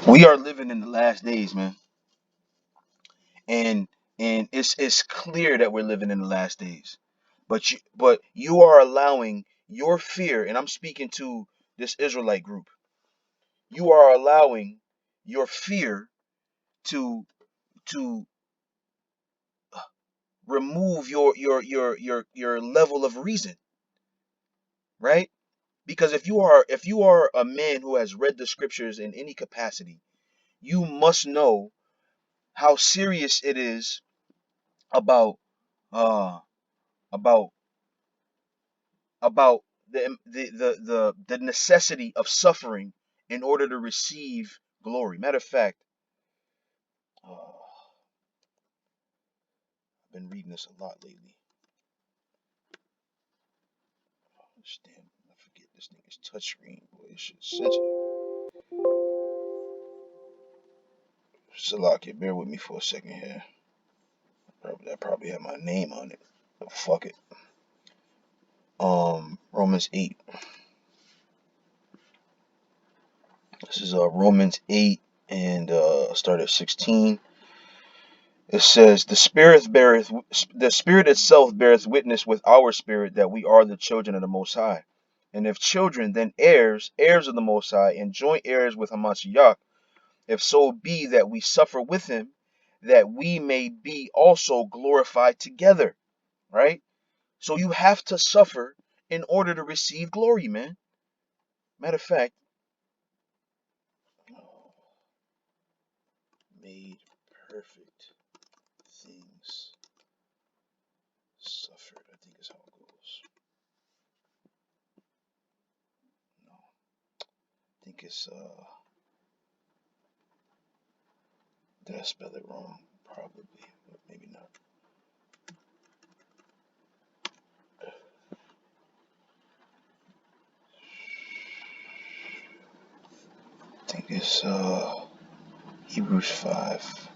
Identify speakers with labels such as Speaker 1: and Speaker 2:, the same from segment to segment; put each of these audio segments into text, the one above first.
Speaker 1: We are living in the last days, man, and it's clear that we're living in the last days. But you are allowing your fear, and I'm speaking to this Israelite group. You are allowing your fear to to remove your level of reason, right? Because if you are a man who has read the scriptures in any capacity, you must know how serious it is about uh about about the necessity of suffering in order to receive glory. Matter of fact, I've been reading this a lot lately. Damn, I forget this thing is touchscreen. Boy, this shit's sensitive. Salak, bear with me for a second here. That probably had my name on it. But fuck it. Romans 8. This is Romans 8 and start at 16. It says, the Spirit itself beareth witness with our spirit that we are the children of the Most High. And if children, then heirs, heirs of the Most High, and joint heirs with Hamashiach, if so be that we suffer with him, that we may be also glorified together. Right? So you have to suffer in order to receive glory, man. Matter of fact, made perfect things suffered, I think is how it goes. No, I think it's did I spell it wrong? Probably, but maybe not. I think it's Hebrews 5.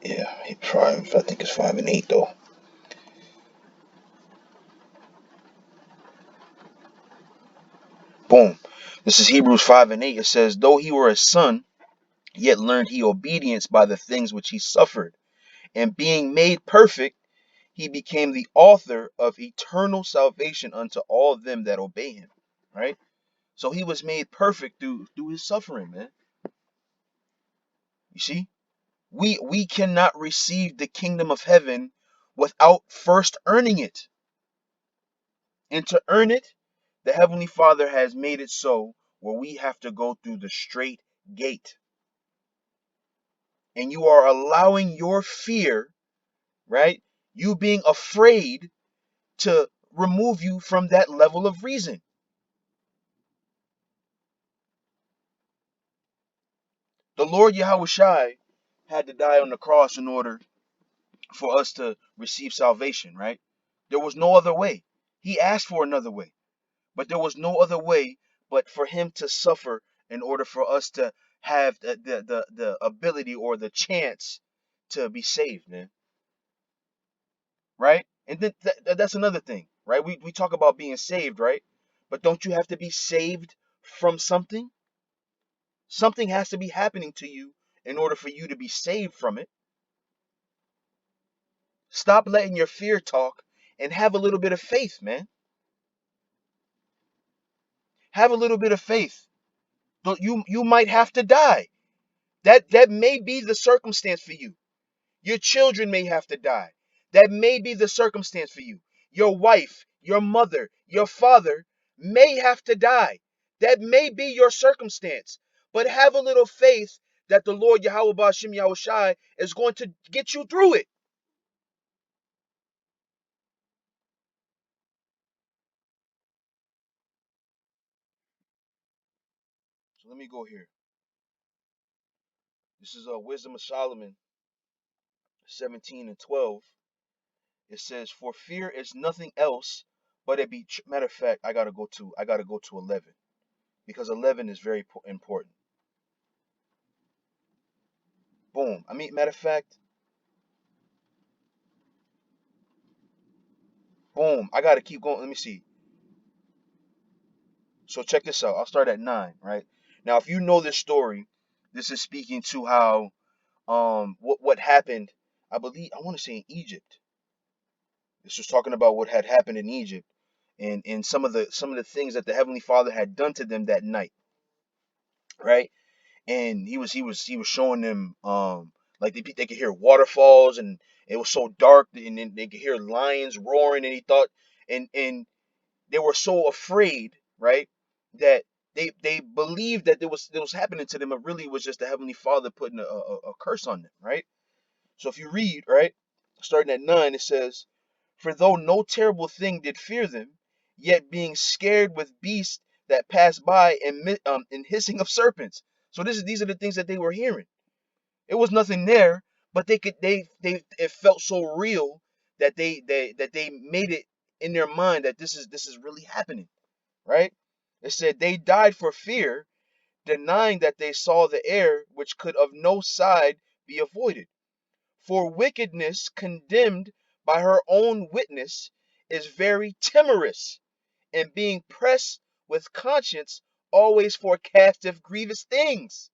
Speaker 1: Yeah, Hebrews 5. I think it's 5 and 8 though. Boom. This is Hebrews 5 and 8. It says, though he were a son, yet learned he obedience by the things which he suffered. And being made perfect, he became the author of eternal salvation unto all them that obey him. Right? So he was made perfect through his suffering, man. You see? We cannot receive the kingdom of heaven without first earning it. And to earn it, the Heavenly Father has made it so where we have to go through the straight gate. And you are allowing your fear, right? You being afraid to remove you from that level of reason. The Lord Yahweh Shai had to die on the cross in order for us to receive salvation, right? There was no other way. He asked for another way, but there was no other way but for him to suffer in order for us to have the ability or the chance to be saved, man. Right? And then that's another thing, right? We talk about being saved, right? But don't you have to be saved from something? Something has to be happening to you in order for you to be saved from it. Stop letting your fear talk and have a little bit of faith, man. Have a little bit of faith. You might have to die. That may be the circumstance for you. Your children may have to die. That may be the circumstance for you. Your wife, your mother, your father may have to die. That may be your circumstance. But have a little faith that the Lord Yahweh Ba'ashim Yahweh Shai is going to get you through it. So let me go here. This is Wisdom of Solomon 17 and 12. It says, "For fear is nothing else, but it be." Matter of fact, I gotta go to 11 because 11 is very important. Boom. I mean, matter of fact, boom. I gotta keep going. Let me see. So check this out. I'll start at 9, right? Now, if you know this story, this is speaking to how what happened. I believe I want to say in Egypt. This was talking about what had happened in Egypt, and some of the things that the Heavenly Father had done to them that night, right? And he was showing them like they could hear waterfalls, and it was so dark, and then they could hear lions roaring, and he thought, and they were so afraid, right, that they believed that there was happening to them, it really was just the Heavenly Father putting a curse on them, right? So if you read, right, starting at 9, it says, "For though no terrible thing did fear them, yet being scared with beasts that passed by, and hissing of serpents." So these are the things that they were hearing. It was nothing there, but they it felt so real that they made it in their mind that this is really happening, right? It said they died for fear, denying that they saw the air which could of no side be avoided. For wickedness condemned by her own witness is very timorous, and being pressed with conscience always forecasteth grievous things.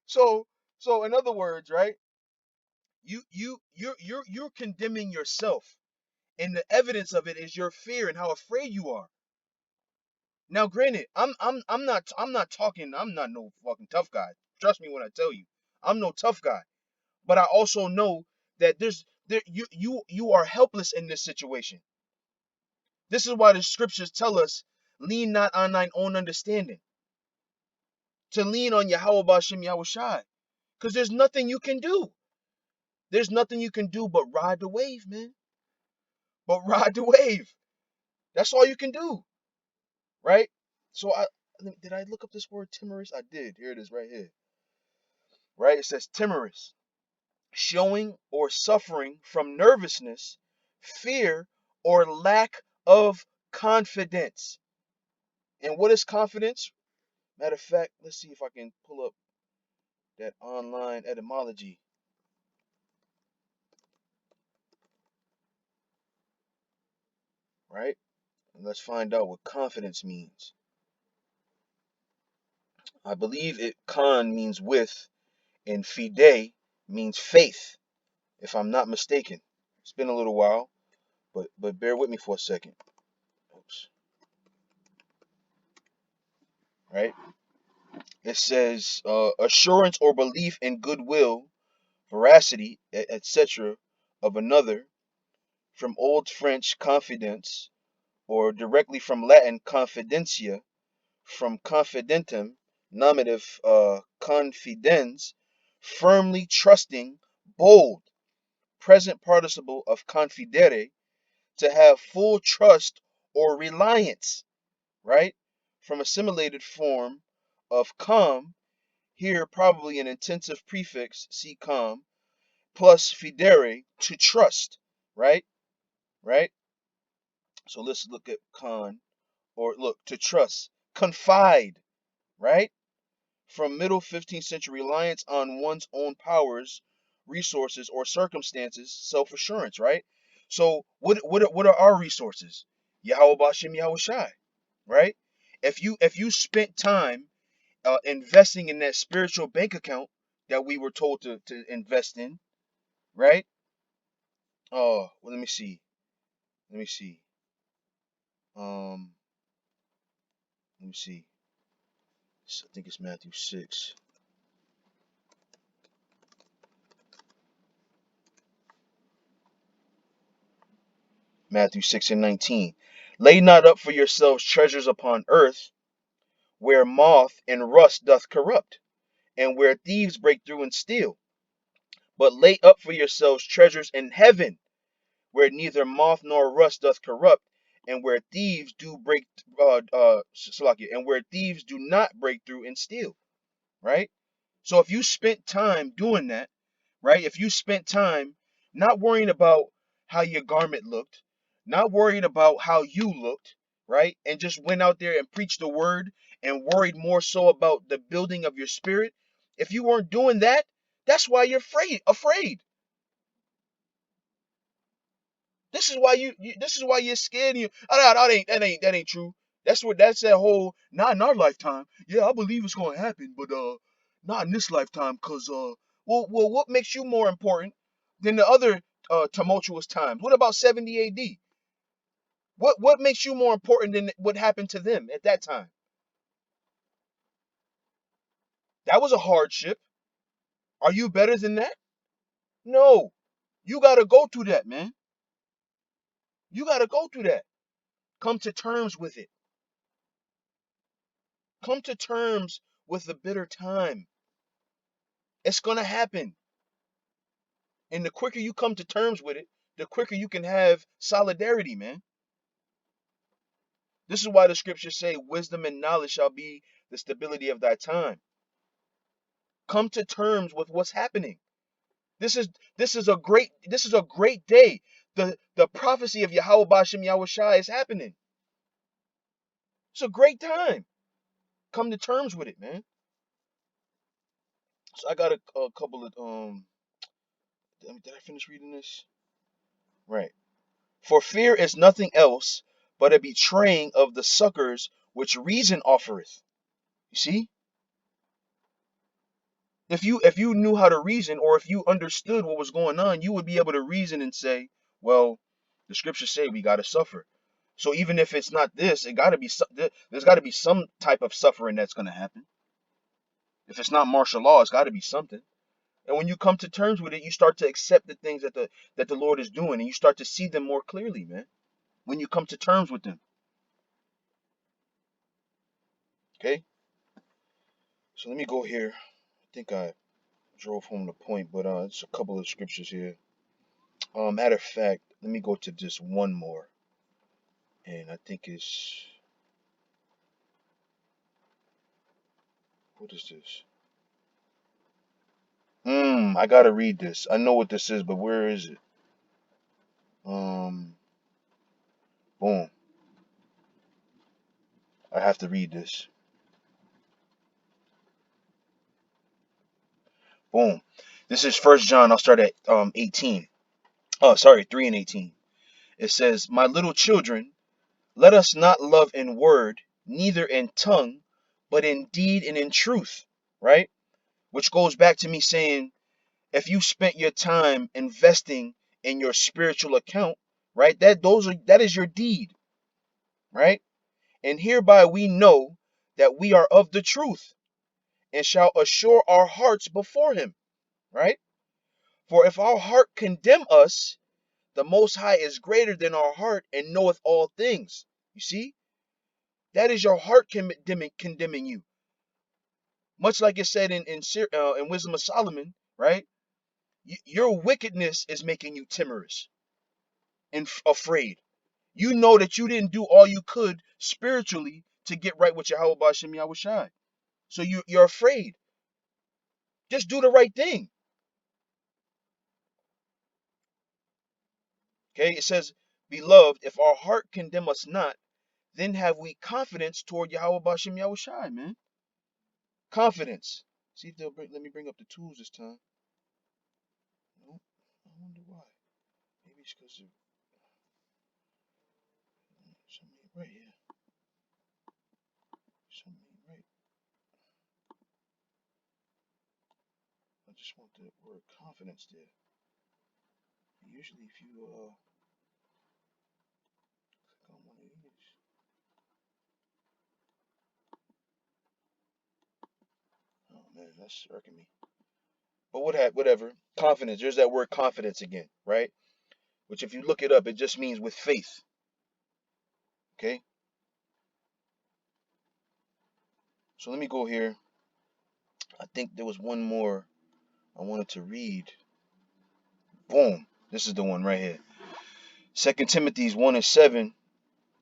Speaker 1: So so in other words, right? You're condemning yourself, and the evidence of it is your fear and how afraid you are. Now, granted, I'm not no fucking tough guy. Trust me when I tell you, I'm no tough guy. But I also know that you are helpless in this situation. This is why the scriptures tell us, lean not on thine own understanding, to lean on Yahweh Bashem Yahweh Shai. Because there's nothing you can do. There's nothing you can do but ride the wave, man. But ride the wave. That's all you can do, right? So did I look up this word timorous? I did. Here it is right here. Right? It says timorous, showing or suffering from nervousness, fear, or lack of confidence. And what is confidence? Matter of fact, let's see if I can pull up that online etymology, right? And let's find out what confidence means. I believe it con means with, and fide means faith, if I'm not mistaken. It's been a little while, but bear with me for a second. Oops. Right? It says assurance or belief in goodwill, veracity, etc. of another, from Old French confidence, or directly from Latin confidentia, from confidentem, nominative confidens, firmly trusting, bold, present participle of confidere, to have full trust or reliance, right? From assimilated form of com, here probably an intensive prefix, see com, plus fidere, to trust, right? Right? So let's look at con, or look, to trust, confide, right? From middle 15th century reliance on one's own powers, resources, or circumstances, self-assurance, right? So what are our resources? Yahweh Bashem Yahweh Shai, right? If you spent time investing in that spiritual bank account that we were told to invest in, right? Oh, well, let me see. Let me see. Um, let me see. I think it's Matthew 6. Matthew 6 and 19. Lay not up for yourselves treasures upon earth, where moth and rust doth corrupt, and where thieves break through and steal. But lay up for yourselves treasures in heaven, where neither moth nor rust doth corrupt, and where thieves do break and where thieves do not break through and steal. Right? So if you spent time doing that, right? If you spent time not worrying about how your garment looked, not worrying about how you looked, right? And just went out there and preached the word and worried more so about the building of your spirit. If you weren't doing that, that's why you're afraid. This is why this is why you're scared. That ain't true. That's that whole, not in our lifetime. Yeah, I believe it's gonna happen, but not in this lifetime, cause what makes you more important than the other tumultuous times? What about 70 AD? What makes you more important than what happened to them at that time? That was a hardship. Are you better than that? No. You gotta go through that, man. You gotta go through that. Come to terms with it. Come to terms with the bitter time. It's gonna happen. And the quicker you come to terms with it, the quicker you can have solidarity, man. This is why the scriptures say wisdom and knowledge shall be the stability of thy time. Come to terms with what's happening. This is a great day. The prophecy of Yahweh Bashem Yahweh Shai is happening. It's a great time. Come to terms with it, man. So I got a couple of did I finish reading this? Right. For fear is nothing else but a betraying of the succors which reason offereth. You see? If you knew how to reason, or if you understood what was going on, you would be able to reason and say, well, the scriptures say we got to suffer. So even if it's not this, there's got to be some type of suffering that's going to happen. If it's not martial law, it's got to be something. And when you come to terms with it, you start to accept the things that the Lord is doing, and you start to see them more clearly, man. When you come to terms with them. Okay? So let me go here. I think I drove home the point, but it's a couple of scriptures here. Matter of fact, let me go to just one more, and I think it's, what is this? I gotta read this. I know what this is, but where is it? Um, Boom. I have to read this. Boom. This is First John. I'll start at 18. Oh, sorry, 3 and 18. It says, "My little children, let us not love in word, neither in tongue, but in deed and in truth." Right? Which goes back to me saying, if you spent your time investing in your spiritual account, right? That is your deed, right? And hereby we know that we are of the truth, and shall assure our hearts before him, right? For if our heart condemn us, the Most High is greater than our heart and knoweth all things. You see? That is your heart condemning you. Much like it said in Wisdom of Solomon, right? Your wickedness is making you timorous and afraid. You know that you didn't do all you could spiritually to get right with Yahweh Bashem Yahweh Shai. So you're afraid. Just do the right thing. Okay? It says, "Beloved, if our heart condemn us not, then have we confidence toward Yahweh Bashem Yahweh Shai," man. Confidence. See if let me bring up the tools this time. Nope. I wonder why. Maybe it's because of something right here. Something right. I just want the word confidence there. Usually if you click on one of these. Oh man, that's irking me. But whatever. Confidence. There's that word confidence again, right? Which if you look it up, it just means with faith. Okay? So let me go here. I think there was one more I wanted to read. Boom. This is the one right here. 2 Timothy 1 and 7.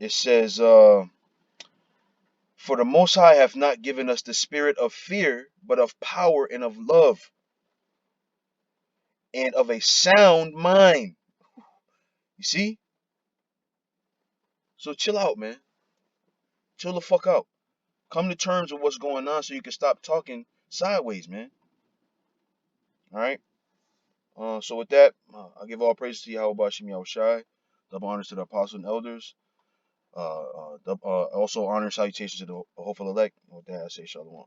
Speaker 1: It says, "For the Most High hath not given us the spirit of fear, but of power and of love and of a sound mind." You see? So chill out, man. Chill the fuck out. Come to terms with what's going on so you can stop talking sideways, man. All right? So with that, I give all praise to Yahweh Bashem Yahweh Shai. Double honors to the apostles and elders. Also honor salutations to the hopeful elect. With that, I say shalom.